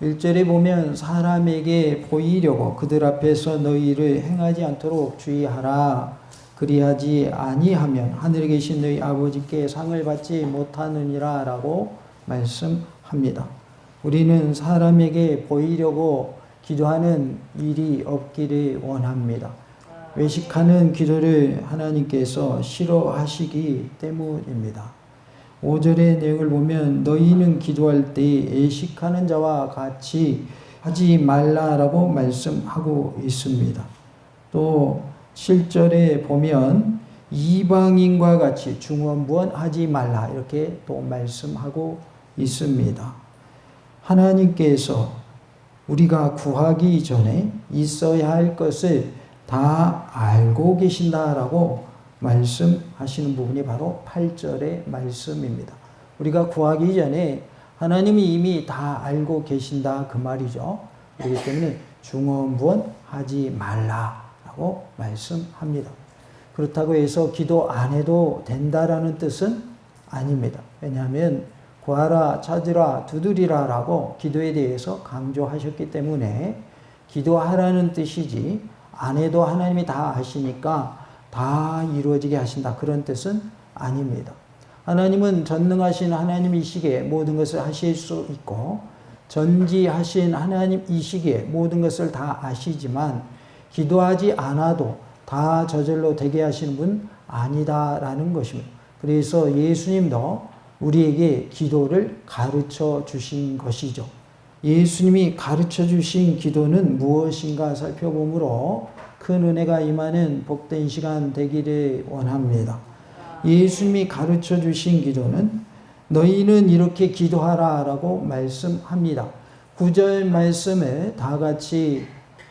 1절에 보면 사람에게 보이려고 그들 앞에서 너희를 행하지 않도록 주의하라. 그리하지 아니하면 하늘에 계신 너희 아버지께 상을 받지 못하느니라 라고 말씀합니다. 우리는 사람에게 보이려고 기도하는 일이 없기를 원합니다. 외식하는 기도를 하나님께서 싫어하시기 때문입니다. 5절의 내용을 보면 너희는 기도할 때 애식하는 자와 같이 하지 말라라고 말씀하고 있습니다. 또 7절에 보면 이방인과 같이 중언부언하지 말라 이렇게 또 말씀하고 있습니다. 하나님께서 우리가 구하기 전에 있어야 할 것을 다 알고 계신다라고 말씀하시는 부분이 바로 8절의 말씀입니다. 우리가 구하기 전에 하나님이 이미 다 알고 계신다 그 말이죠. 그렇기 때문에 중언부언하지 말라라고 말씀합니다. 그렇다고 해서 기도 안 해도 된다라는 뜻은 아닙니다. 왜냐하면 구하라, 찾으라, 두드리라 라고 기도에 대해서 강조하셨기 때문에 기도하라는 뜻이지 안 해도 하나님이 다 아시니까 다 이루어지게 하신다 그런 뜻은 아닙니다. 하나님은 전능하신 하나님이시기에 모든 것을 하실 수 있고 전지하신 하나님이시기에 모든 것을 다 아시지만 기도하지 않아도 다 저절로 되게 하시는 분 아니다라는 것입니다. 그래서 예수님도 우리에게 기도를 가르쳐 주신 것이죠. 예수님이 가르쳐 주신 기도는 무엇인가 살펴보므로 큰 은혜가 임하는 복된 시간 되기를 원합니다. 예수님이 가르쳐 주신 기도는 너희는 이렇게 기도하라 라고 말씀합니다. 9절 말씀을 다 같이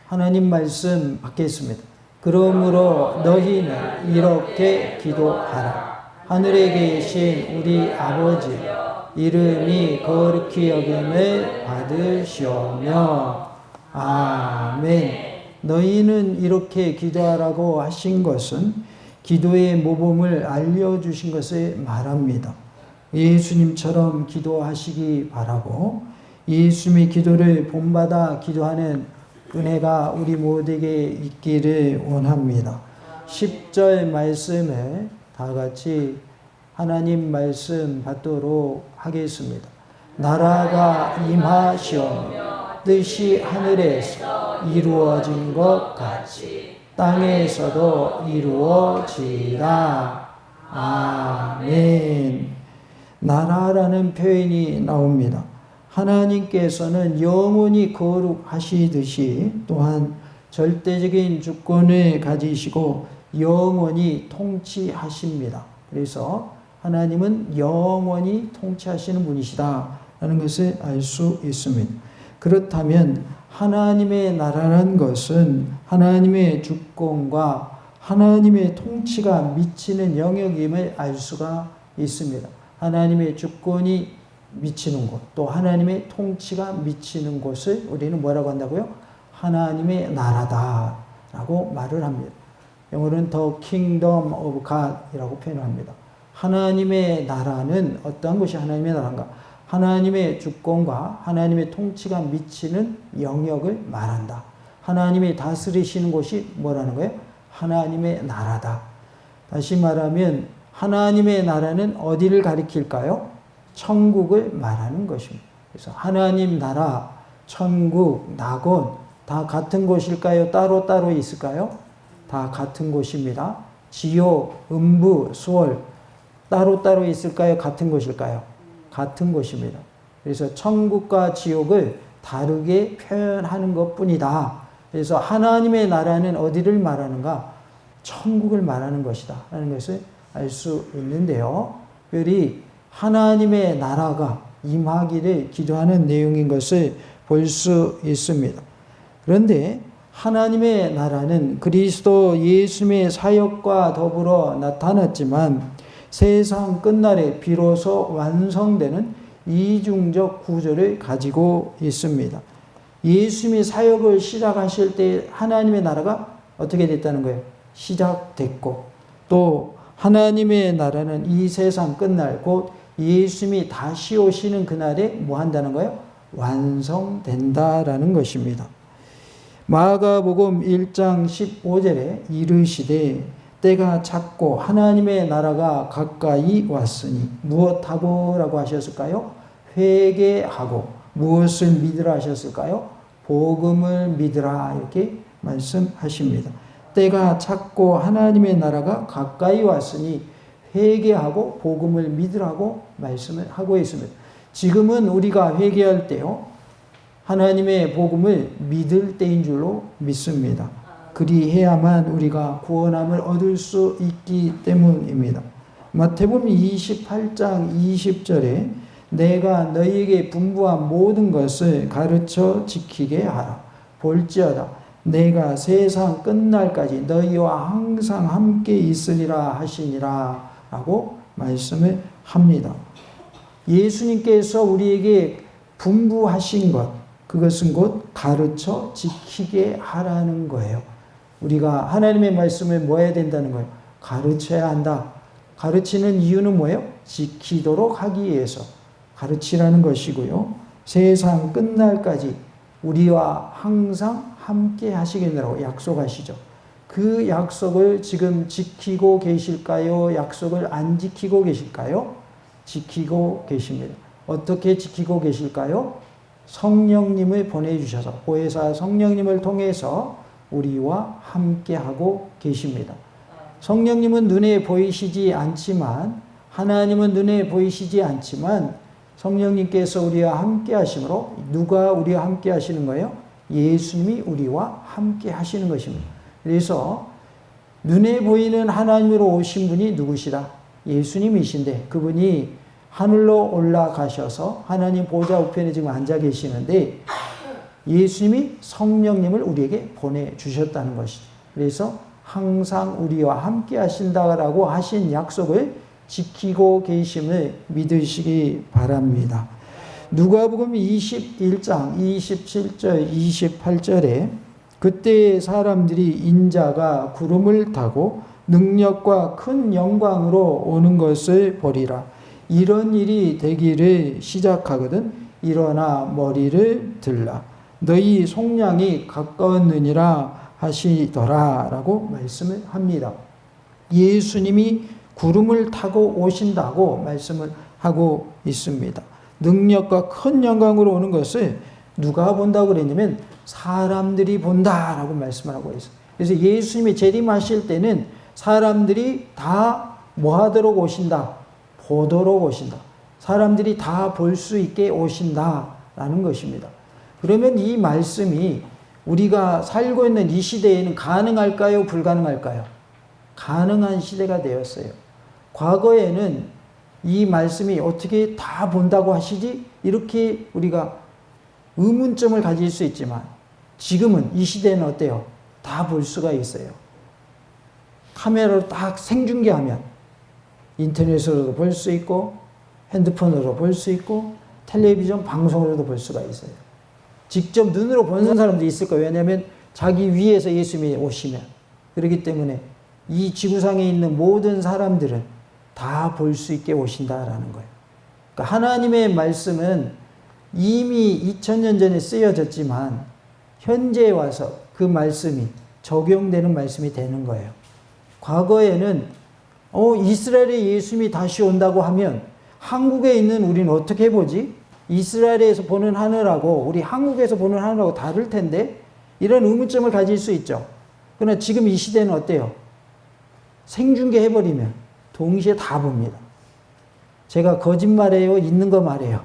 하나님 말씀 받겠습니다. 그러므로 너희는 이렇게 기도하라. 하늘에 계신 우리 아버지 이름이 거룩히 여김을 받으시오며 아멘. 너희는 이렇게 기도하라고 하신 것은 기도의 모범을 알려주신 것을 말합니다. 예수님처럼 기도하시기 바라고 예수님의 기도를 본받아 기도하는 은혜가 우리 모두에게 있기를 원합니다. 10절 말씀을 다 같이 하나님 말씀 받도록 하겠습니다. 나라가 임하시오며 뜻이 하늘에서 이루어진 것 같이 땅에서도 이루어지라. 아멘. 나라라는 표현이 나옵니다. 하나님께서는 영원히 거룩하시듯이 또한 절대적인 주권을 가지시고 영원히 통치하십니다. 그래서 하나님은 영원히 통치하시는 분이시다라는 것을 알 수 있습니다. 그렇다면 하나님의 나라라는 것은 하나님의 주권과 하나님의 통치가 미치는 영역임을 알 수가 있습니다. 하나님의 주권이 미치는 곳, 또 하나님의 통치가 미치는 곳을 우리는 뭐라고 한다고요? 하나님의 나라다라고 말을 합니다. 영어로는 The Kingdom of God이라고 표현합니다. 하나님의 나라는 어떠한 것이 하나님의 나라인가? 하나님의 주권과 하나님의 통치가 미치는 영역을 말한다. 하나님이 다스리시는 곳이 뭐라는 거예요? 하나님의 나라다. 다시 말하면 하나님의 나라는 어디를 가리킬까요? 천국을 말하는 것입니다. 그래서 하나님 나라, 천국, 낙원 다 같은 곳일까요? 따로따로 있을까요? 다 같은 곳입니다. 지옥, 음부, 수월 따로따로 있을까요? 같은 곳일까요? 같은 곳입니다. 그래서 천국과 지옥을 다르게 표현하는 것뿐이다. 그래서 하나님의 나라는 어디를 말하는가? 천국을 말하는 것이다 라는 것을 알 수 있는데요. 특별히 하나님의 나라가 임하기를 기도하는 내용인 것을 볼 수 있습니다. 그런데 하나님의 나라는 그리스도 예수님의 사역과 더불어 나타났지만 세상 끝날에 비로소 완성되는 이중적 구조를 가지고 있습니다. 예수님이 사역을 시작하실 때 하나님의 나라가 어떻게 됐다는 거예요? 시작됐고 또 하나님의 나라는 이 세상 끝날 곧 예수님이 다시 오시는 그날에 뭐 한다는 거예요? 완성된다라는 것입니다. 마가복음 1장 15절에 이르시되 때가 찼고 하나님의 나라가 가까이 왔으니 무엇하고 라고 하셨을까요? 회개하고. 무엇을 믿으라 하셨을까요? 복음을 믿으라 이렇게 말씀하십니다. 때가 찼고 하나님의 나라가 가까이 왔으니 회개하고 복음을 믿으라고 말씀을 하고 있습니다. 지금은 우리가 회개할 때요, 하나님의 복음을 믿을 때인 줄로 믿습니다. 그리해야만 우리가 구원함을 얻을 수 있기 때문입니다. 마태복음 28장 20절에 내가 너희에게 분부한 모든 것을 가르쳐 지키게 하라. 볼지어다 내가 세상 끝날까지 너희와 항상 함께 있으리라 하시니라 라고 말씀을 합니다. 예수님께서 우리에게 분부하신 것, 그것은 곧 가르쳐 지키게 하라는 거예요. 우리가 하나님의 말씀을 뭐 해야 된다는 거예요? 가르쳐야 한다. 가르치는 이유는 뭐예요? 지키도록 하기 위해서 가르치라는 것이고요. 세상 끝날까지 우리와 항상 함께 하시겠느라고 약속하시죠. 그 약속을 지금 지키고 계실까요? 약속을 안 지키고 계실까요? 지키고 계십니다. 어떻게 지키고 계실까요? 성령님을 보내주셔서 보혜사 성령님을 통해서 우리와 함께하고 계십니다. 성령님은 눈에 보이시지 않지만, 하나님은 눈에 보이시지 않지만 성령님께서 우리와 함께 하심으로, 누가 우리와 함께 하시는 거예요? 예수님이 우리와 함께 하시는 것입니다. 그래서 눈에 보이는 하나님으로 오신 분이 누구시다? 예수님이신데, 그분이 하늘로 올라가셔서 하나님 보좌 우편에 지금 앉아 계시는데 예수님이 성령님을 우리에게 보내주셨다는 것이죠. 그래서 항상 우리와 함께 하신다라고 하신 약속을 지키고 계심을 믿으시기 바랍니다. 누가복음 21장 27절 28절에 그때 사람들이 인자가 구름을 타고 능력과 큰 영광으로 오는 것을 보리라. 이런 일이 되기를 시작하거든 일어나 머리를 들라. 너희 속량이 가까웠느니라 하시더라 라고 말씀을 합니다. 예수님이 구름을 타고 오신다고 말씀을 하고 있습니다. 능력과 큰 영광으로 오는 것을 누가 본다고 그랬냐면 사람들이 본다라고 말씀을 하고 있어요. 그래서 예수님이 재림하실 때는 사람들이 다 뭐 하도록 오신다? 보도록 오신다. 사람들이 다 볼 수 있게 오신다라는 것입니다. 그러면 이 말씀이 우리가 살고 있는 이 시대에는 가능할까요? 불가능할까요? 가능한 시대가 되었어요. 과거에는 이 말씀이 어떻게 다 본다고 하시지? 이렇게 우리가 의문점을 가질 수 있지만 지금은 이 시대는 어때요? 다 볼 수가 있어요. 카메라로 딱 생중계하면 인터넷으로도 볼 수 있고 핸드폰으로 볼 수 있고 텔레비전 방송으로도 볼 수가 있어요. 직접 눈으로 보는 사람도 있을 거예요. 왜냐하면 자기 위에서 예수님이 오시면. 그렇기 때문에 이 지구상에 있는 모든 사람들은 다 볼 수 있게 오신다라는 거예요. 그러니까 하나님의 말씀은 이미 2000년 전에 쓰여졌지만 현재에 와서 그 말씀이 적용되는 말씀이 되는 거예요. 과거에는 이스라엘의 예수님이 다시 온다고 하면 한국에 있는 우리는 어떻게 보지? 이스라엘에서 보는 하늘하고 우리 한국에서 보는 하늘하고 다를 텐데 이런 의문점을 가질 수 있죠. 그러나 지금 이 시대는 어때요? 생중계 해버리면 동시에 다 봅니다. 제가 거짓말해요? 있는 거 말해요?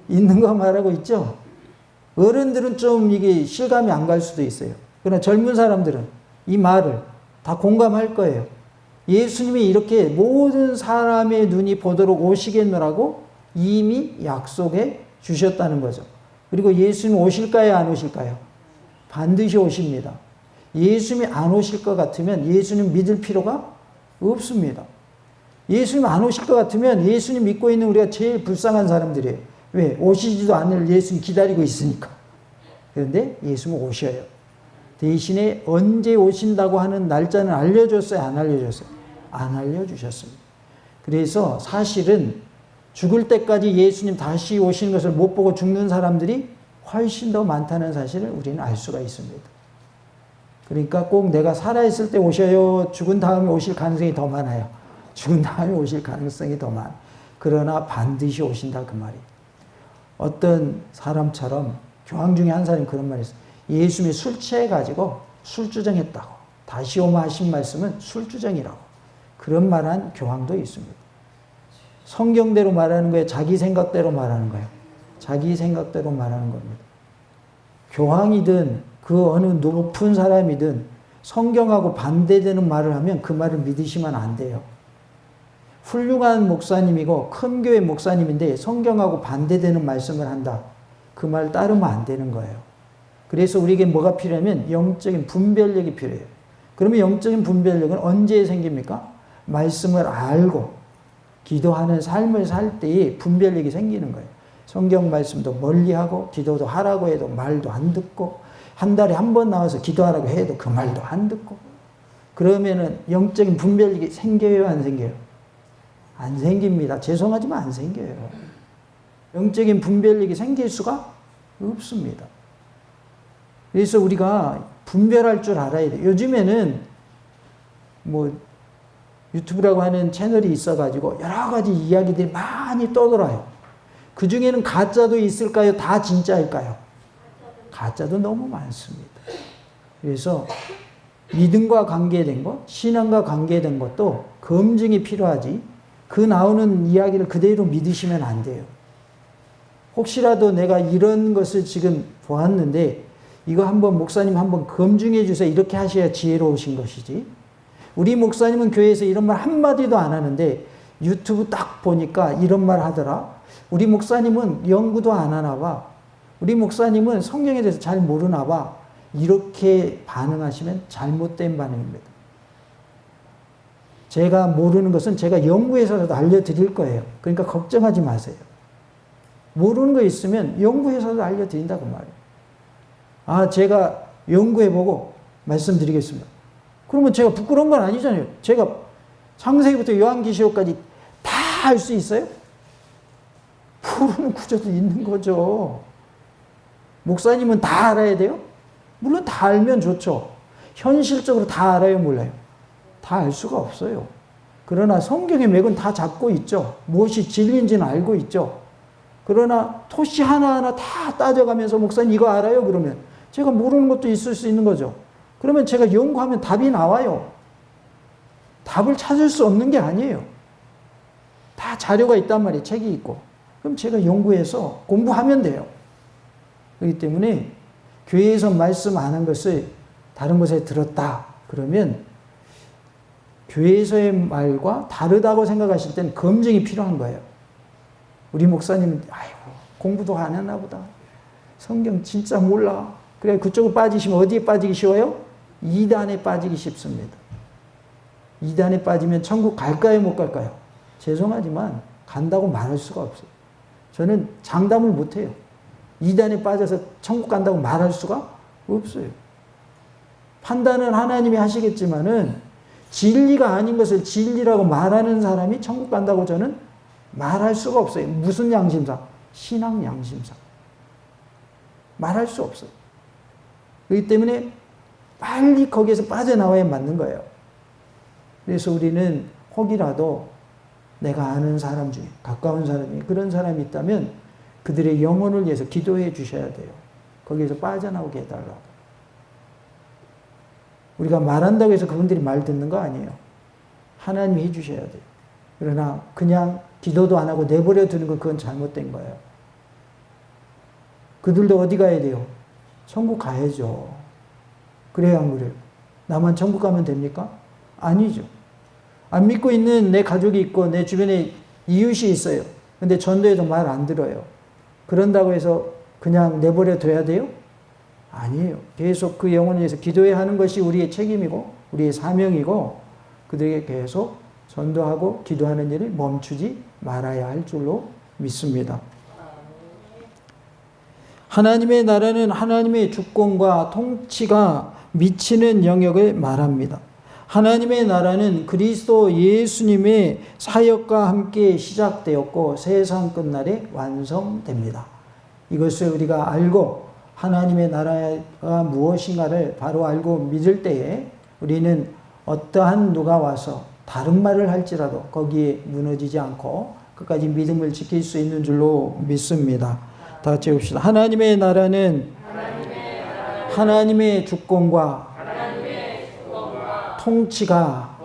있는 거 말하고 있죠? 어른들은 좀 이게 실감이 안 갈 수도 있어요. 그러나 젊은 사람들은 이 말을 다 공감할 거예요. 예수님이 이렇게 모든 사람의 눈이 보도록 오시겠노라고 이미 약속해 주셨다는 거죠. 그리고 예수님 오실까요? 안 오실까요? 반드시 오십니다. 예수님이 안 오실 것 같으면 예수님 믿을 필요가 없습니다. 예수님 안 오실 것 같으면 예수님 믿고 있는 우리가 제일 불쌍한 사람들이에요. 왜? 오시지도 않을 예수님 기다리고 있으니까. 그런데 예수님은 오셔요. 대신에 언제 오신다고 하는 날짜는 알려줬어요? 안 알려줬어요? 안 알려주셨습니다. 그래서 사실은 죽을 때까지 예수님 다시 오시는 것을 못 보고 죽는 사람들이 훨씬 더 많다는 사실을 우리는 알 수가 있습니다. 그러니까 꼭 내가 살아있을 때 오셔요. 죽은 다음에 오실 가능성이 더 많아요. 죽은 다음에 오실 가능성이 더 많아요. 그러나 반드시 오신다 그 말이에요. 어떤 사람처럼 교황 중에 한 사람이 그런 말이 있어요. 예수님이 술 취해가지고 술주정했다고. 다시 오마 하신 말씀은 술주정이라고. 그런 말한 교황도 있습니다. 성경대로 말하는 거예요? 자기 생각대로 말하는 거예요? 자기 생각대로 말하는 겁니다. 교황이든 그 어느 높은 사람이든 성경하고 반대되는 말을 하면 그 말을 믿으시면 안 돼요. 훌륭한 목사님이고 큰 교회 목사님인데 성경하고 반대되는 말씀을 한다. 그 말 따르면 안 되는 거예요. 그래서 우리에게 뭐가 필요하면 영적인 분별력이 필요해요. 그러면 영적인 분별력은 언제 생깁니까? 말씀을 알고 기도하는 삶을 살 때에 분별력이 생기는 거예요. 성경 말씀도 멀리하고 기도도 하라고 해도 말도 안 듣고 한 달에 한 번 나와서 기도하라고 해도 그 말도 안 듣고 그러면은 영적인 분별력이 생겨요, 안 생겨요? 안 생깁니다. 죄송하지만 안 생겨요. 영적인 분별력이 생길 수가 없습니다. 그래서 우리가 분별할 줄 알아야 돼요. 요즘에는 뭐 유튜브라고 하는 채널이 있어가지고 여러 가지 이야기들이 많이 떠돌아요. 그 중에는 가짜도 있을까요? 다 진짜일까요? 가짜도 너무 많습니다. 그래서 믿음과 관계된 것, 신앙과 관계된 것도 검증이 필요하지 그 나오는 이야기를 그대로 믿으시면 안 돼요. 혹시라도 내가 이런 것을 지금 보았는데 이거 한번 목사님 한번 검증해 주세요. 이렇게 하셔야 지혜로우신 것이지. 우리 목사님은 교회에서 이런 말 한마디도 안 하는데 유튜브 딱 보니까 이런 말 하더라. 우리 목사님은 연구도 안 하나 봐. 우리 목사님은 성경에 대해서 잘 모르나 봐. 이렇게 반응하시면 잘못된 반응입니다. 제가 모르는 것은 제가 연구해서라도 알려드릴 거예요. 그러니까 걱정하지 마세요. 모르는 거 있으면 연구해서도 알려드린다고 말이에요. 아, 제가 연구해보고 말씀드리겠습니다. 그러면 제가 부끄러운 건 아니잖아요. 제가 창세기부터 요한계시록까지 다 할 수 있어요? 모르는 구조도 있는 거죠. 목사님은 다 알아야 돼요? 물론 다 알면 좋죠. 현실적으로 다 알아요, 몰라요? 다 알 수가 없어요. 그러나 성경의 맥은 다 잡고 있죠. 무엇이 진리인지는 알고 있죠. 그러나 토시 하나하나 다 따져가면서 목사님 이거 알아요? 그러면 제가 모르는 것도 있을 수 있는 거죠. 그러면 제가 연구하면 답이 나와요. 답을 찾을 수 없는 게 아니에요. 다 자료가 있단 말이에요. 책이 있고. 그럼 제가 연구해서 공부하면 돼요. 그렇기 때문에 교회에서 말씀 안 한 것을 다른 곳에 들었다. 그러면 교회에서의 말과 다르다고 생각하실 때는 검증이 필요한 거예요. 우리 목사님은 아이고 공부도 안 했나 보다. 성경 진짜 몰라. 그래 그쪽으로 빠지시면 어디에 빠지기 쉬워요? 이단에 빠지기 쉽습니다. 이단에 빠지면 천국 갈까요? 못 갈까요? 죄송하지만 간다고 말할 수가 없어요. 저는 장담을 못해요. 이단에 빠져서 천국 간다고 말할 수가 없어요. 판단은 하나님이 하시겠지만은 진리가 아닌 것을 진리라고 말하는 사람이 천국 간다고 저는 말할 수가 없어요. 무슨 양심상? 신앙 양심상. 말할 수 없어요. 그렇기 때문에 빨리 거기에서 빠져나와야 맞는 거예요. 그래서 우리는 혹이라도 내가 아는 사람 중에 가까운 사람 중에 그런 사람이 있다면 그들의 영혼을 위해서 기도해 주셔야 돼요. 거기에서 빠져나오게 해달라고. 우리가 말한다고 해서 그분들이 말 듣는 거 아니에요. 하나님이 해 주셔야 돼요. 그러나 그냥 기도도 안 하고 내버려 두는 건 그건 잘못된 거예요. 그들도 어디 가야 돼요? 천국 가야죠. 그래야 안 그래요? 나만 천국 가면 됩니까? 아니죠. 안 믿고 있는 내 가족이 있고 내 주변에 이웃이 있어요. 근데 전도해도 말 안 들어요. 그런다고 해서 그냥 내버려 둬야 돼요? 아니에요. 계속 그 영혼을 위해서 기도해야 하는 것이 우리의 책임이고 우리의 사명이고 그들에게 계속 전도하고 기도하는 일을 멈추지 말아야 할 줄로 믿습니다. 하나님의 나라는 하나님의 주권과 통치가 미치는 영역을 말합니다. 하나님의 나라는 그리스도 예수님의 사역과 함께 시작되었고 세상 끝날에 완성됩니다. 이것을 우리가 알고 하나님의 나라가 무엇인가를 바로 알고 믿을 때에 우리는 어떠한 누가 와서 다른 말을 할지라도 거기에 무너지지 않고 끝까지 믿음을 지킬 수 있는 줄로 믿습니다. 다 같이 봅시다. 하나님의 나라는 하나님의 주권과 통치가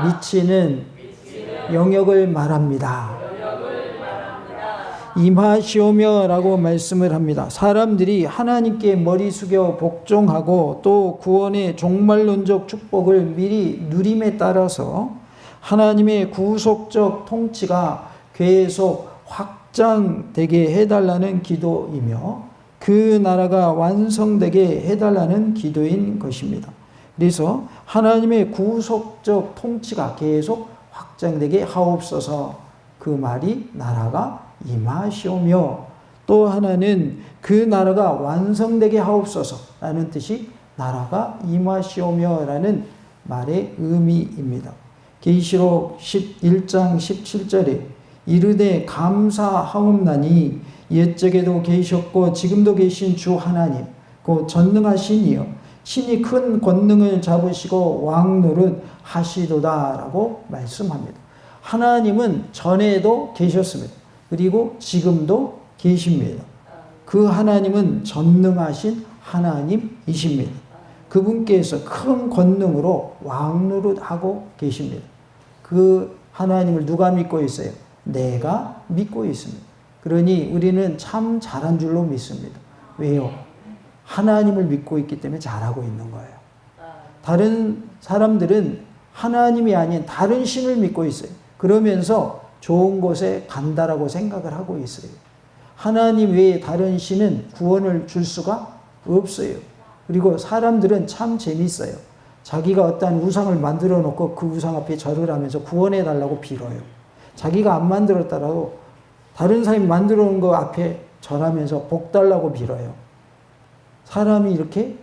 미치는 영역을 말합니다. 임하시오며 라고 말씀을 합니다. 사람들이 하나님께 머리 숙여 복종하고 또 구원의 종말론적 축복을 미리 누림에 따라서 하나님의 구속적 통치가 계속 확장되게 해달라는 기도이며 그 나라가 완성되게 해달라는 기도인 것입니다. 그래서 하나님의 구속적 통치가 계속 확장되게 하옵소서, 그 말이 나라가 임하시오며, 또 하나는 그 나라가 완성되게 하옵소서 라는 뜻이 나라가 임하시오며 라는 말의 의미입니다. 계시록 11장 17절에 이르되 감사하옵나니 옛적에도 계셨고 지금도 계신 주 하나님 곧 전능하신 이여 신이 큰 권능을 잡으시고 왕노릇 하시도다 라고 말씀합니다. 하나님은 전에도 계셨습니다. 그리고 지금도 계십니다. 그 하나님은 전능하신 하나님이십니다. 그분께서 큰 권능으로 왕노릇하고 계십니다. 그 하나님을 누가 믿고 있어요? 내가 믿고 있습니다. 그러니 우리는 참 잘한 줄로 믿습니다. 왜요? 하나님을 믿고 있기 때문에 잘하고 있는 거예요. 다른 사람들은 하나님이 아닌 다른 신을 믿고 있어요. 그러면서 좋은 곳에 간다라고 생각을 하고 있어요. 하나님 외에 다른 신은 구원을 줄 수가 없어요. 그리고 사람들은 참 재밌어요. 자기가 어떠한 우상을 만들어 놓고 그 우상 앞에 절을 하면서 구원해 달라고 빌어요. 자기가 안 만들었더라도 다른 사람이 만들어 놓은 거 앞에 절하면서 복 달라고 빌어요. 사람이 이렇게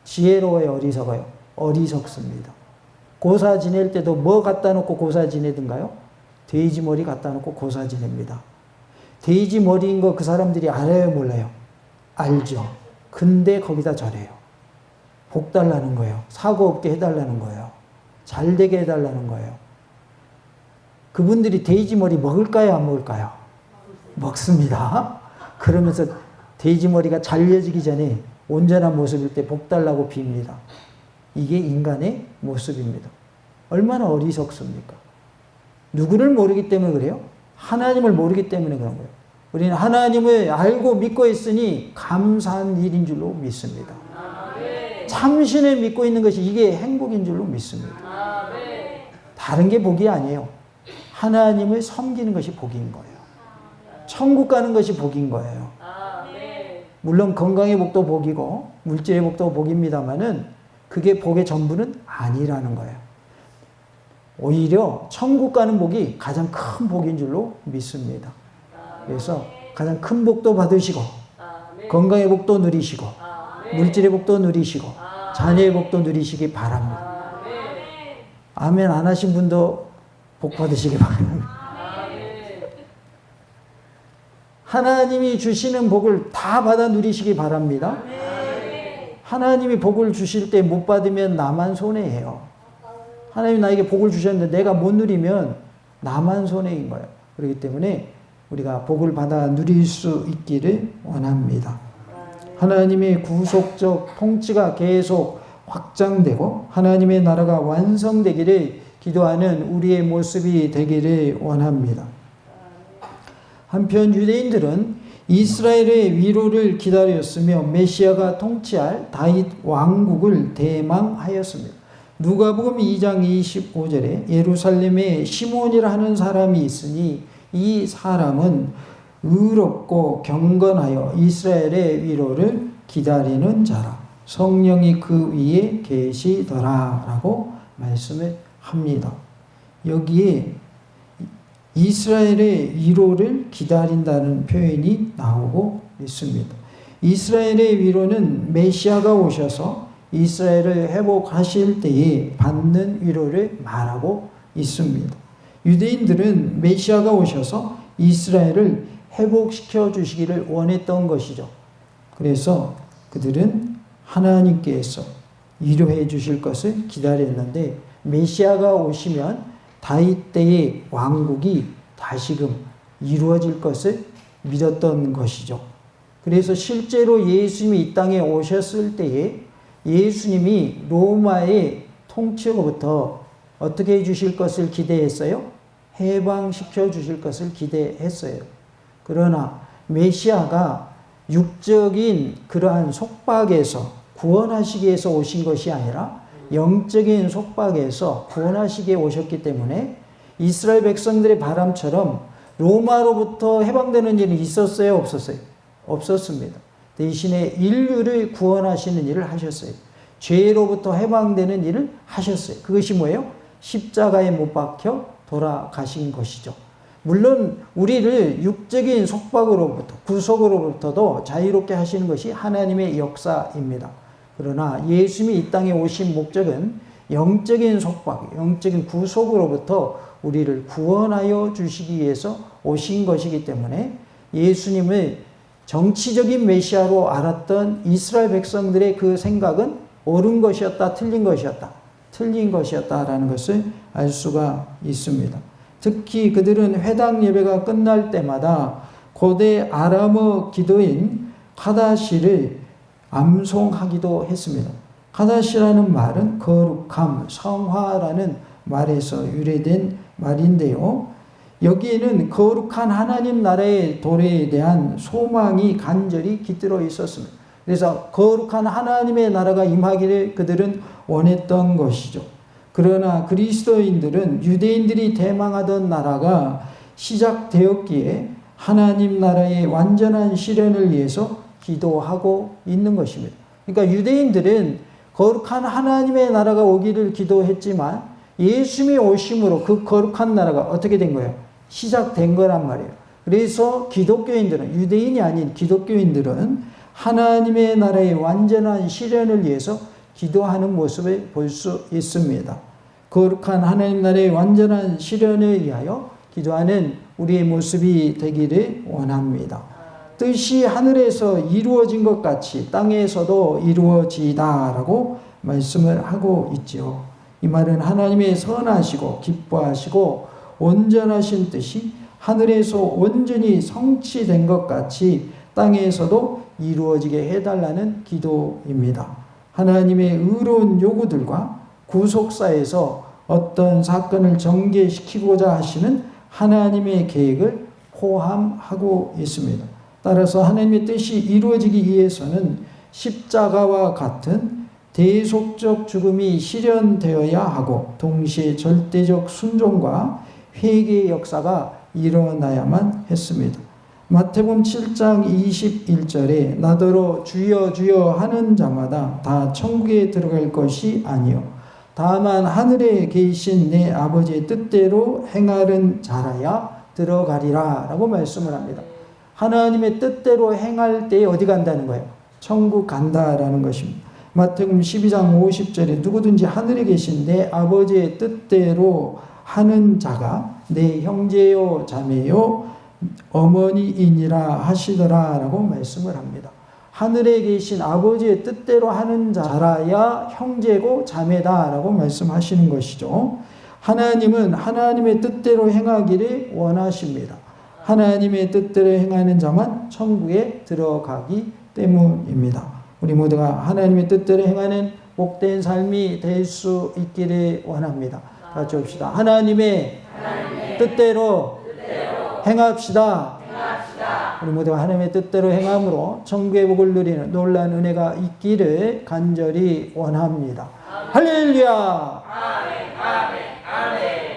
지혜로워요, 어리석어요? 어리석습니다. 고사 지낼 때도 뭐 갖다 놓고 고사 지내든가요? 돼지 머리 갖다 놓고 고사 지냅니다. 돼지 머리인 거 그 사람들이 알아요, 몰라요? 알죠. 근데 거기다 절해요. 복 달라는 거예요. 사고 없게 해달라는 거예요. 잘 되게 해달라는 거예요. 그분들이 돼지 머리 먹을까요, 안 먹을까요? 먹습니다. 그러면서 돼지 머리가 잘려지기 전에 온전한 모습일 때 복 달라고 빕니다. 이게 인간의 모습입니다. 얼마나 어리석습니까? 누구를 모르기 때문에 그래요? 하나님을 모르기 때문에 그런 거예요. 우리는 하나님을 알고 믿고 있으니 감사한 일인 줄로 믿습니다. 참신을 믿고 있는 것이 이게 행복인 줄로 믿습니다. 다른 게 복이 아니에요. 하나님을 섬기는 것이 복인 거예요. 천국 가는 것이 복인 거예요. 물론 건강의 복도 복이고 물질의 복도 복입니다만은 그게 복의 전부는 아니라는 거예요. 오히려 천국 가는 복이 가장 큰 복인 줄로 믿습니다. 그래서 가장 큰 복도 받으시고 건강의 복도 누리시고 물질의 복도 누리시고 자녀의 복도 누리시기 바랍니다. 아멘 안 하신 분도 복 받으시기 바랍니다. 하나님이 주시는 복을 다 받아 누리시기 바랍니다. 하나님이 복을 주실 때 못 받으면 나만 손해예요. 하나님이 나에게 복을 주셨는데 내가 못 누리면 나만 손해인 거예요. 그렇기 때문에 우리가 복을 받아 누릴 수 있기를 원합니다. 하나님의 구속적 통치가 계속 확장되고 하나님의 나라가 완성되기를 기도하는 우리의 모습이 되기를 원합니다. 한편 유대인들은 이스라엘의 위로를 기다렸으며 메시아가 통치할 다윗 왕국을 대망하였습니다. 누가복음 2장 25절에 예루살렘에 시몬이라 하는 사람이 있으니 이 사람은 의롭고 경건하여 이스라엘의 위로를 기다리는 자라. 성령이 그 위에 계시더라 라고 말씀을 합니다. 여기에 이스라엘의 위로를 기다린다는 표현이 나오고 있습니다. 이스라엘의 위로는 메시아가 오셔서 이스라엘을 회복하실 때에 받는 위로를 말하고 있습니다. 유대인들은 메시아가 오셔서 이스라엘을 회복시켜 주시기를 원했던 것이죠. 그래서 그들은 하나님께서 위로해 주실 것을 기다렸는데 메시아가 오시면 다윗 때의 왕국이 다시금 이루어질 것을 믿었던 것이죠. 그래서 실제로 예수님이 이 땅에 오셨을 때에 예수님이 로마의 통치로부터 어떻게 해 주실 것을 기대했어요? 해방시켜 주실 것을 기대했어요. 그러나 메시아가 육적인 그러한 속박에서 구원하시기 위해서 오신 것이 아니라 영적인 속박에서 구원하시기 위해 오셨기 때문에 이스라엘 백성들의 바람처럼 로마로부터 해방되는 일은 있었어요? 없었어요? 없었습니다. 대신에 인류를 구원하시는 일을 하셨어요. 죄로부터 해방되는 일을 하셨어요. 그것이 뭐예요? 십자가에 못 박혀 돌아가신 것이죠. 물론 우리를 육적인 속박으로부터 구속으로부터도 자유롭게 하시는 것이 하나님의 역사입니다. 그러나 예수님이 이 땅에 오신 목적은 영적인 속박, 영적인 구속으로부터 우리를 구원하여 주시기 위해서 오신 것이기 때문에 예수님을 정치적인 메시아로 알았던 이스라엘 백성들의 그 생각은 옳은 것이었다, 틀린 것이었다, 틀린 것이었다라는 것을 알 수가 있습니다. 특히 그들은 회당 예배가 끝날 때마다 고대 아람어 기도인 카다시를 암송하기도 했습니다. 카다시라는 말은 거룩함, 성화라는 말에서 유래된 말인데요. 여기에는 거룩한 하나님 나라의 도래에 대한 소망이 간절히 깃들어 있었습니다. 그래서 거룩한 하나님의 나라가 임하기를 그들은 원했던 것이죠. 그러나 그리스도인들은 유대인들이 대망하던 나라가 시작되었기에 하나님 나라의 완전한 실현을 위해서 기도하고 있는 것입니다. 그러니까 유대인들은 거룩한 하나님의 나라가 오기를 기도했지만 예수님이 오심으로 그 거룩한 나라가 어떻게 된 거예요? 시작된 거란 말이에요. 그래서 기독교인들은, 유대인이 아닌 기독교인들은 하나님의 나라의 완전한 실현을 위해서 기도하는 모습을 볼 수 있습니다. 거룩한 하나님 나라의 완전한 실현을 위하여 기도하는 우리의 모습이 되기를 원합니다. 뜻이 하늘에서 이루어진 것 같이 땅에서도 이루어지다라고 말씀을 하고 있죠. 이 말은 하나님의 선하시고 기뻐하시고 온전하신 뜻이 하늘에서 온전히 성취된 것 같이 땅에서도 이루어지게 해달라는 기도입니다. 하나님의 의로운 요구들과 구속사에서 어떤 사건을 전개시키고자 하시는 하나님의 계획을 포함하고 있습니다. 따라서 하나님의 뜻이 이루어지기 위해서는 십자가와 같은 대속적 죽음이 실현되어야 하고 동시에 절대적 순종과 회개의 역사가 일어나야만 했습니다. 마태복음 7장 21절에 나더러 주여 주여 하는 자마다 다 천국에 들어갈 것이 아니요 다만 하늘에 계신 내 아버지의 뜻대로 행하는 자라야 들어가리라 라고 말씀을 합니다. 하나님의 뜻대로 행할 때 어디 간다는 거예요? 천국 간다라는 것입니다. 마태복음 12장 50절에 누구든지 하늘에 계신 내 아버지의 뜻대로 하는 자가 내 형제요 자매요 어머니이니라 하시더라 라고 말씀을 합니다. 하늘에 계신 아버지의 뜻대로 하는 자라야 형제고 자매다 라고 말씀하시는 것이죠. 하나님은 하나님의 뜻대로 행하기를 원하십니다. 하나님의 뜻대로 행하는 자만 천국에 들어가기 때문입니다. 우리 모두가 하나님의 뜻대로 행하는 복된 삶이 될 수 있기를 원합니다. 같이 합시다. 하나님의 뜻대로 행합시다. 우리 모두가 하나님의 뜻대로 행함으로 천국의 복을 누리는 놀라운 은혜가 있기를 간절히 원합니다. 할렐루야! 아멘, 아멘, 아멘.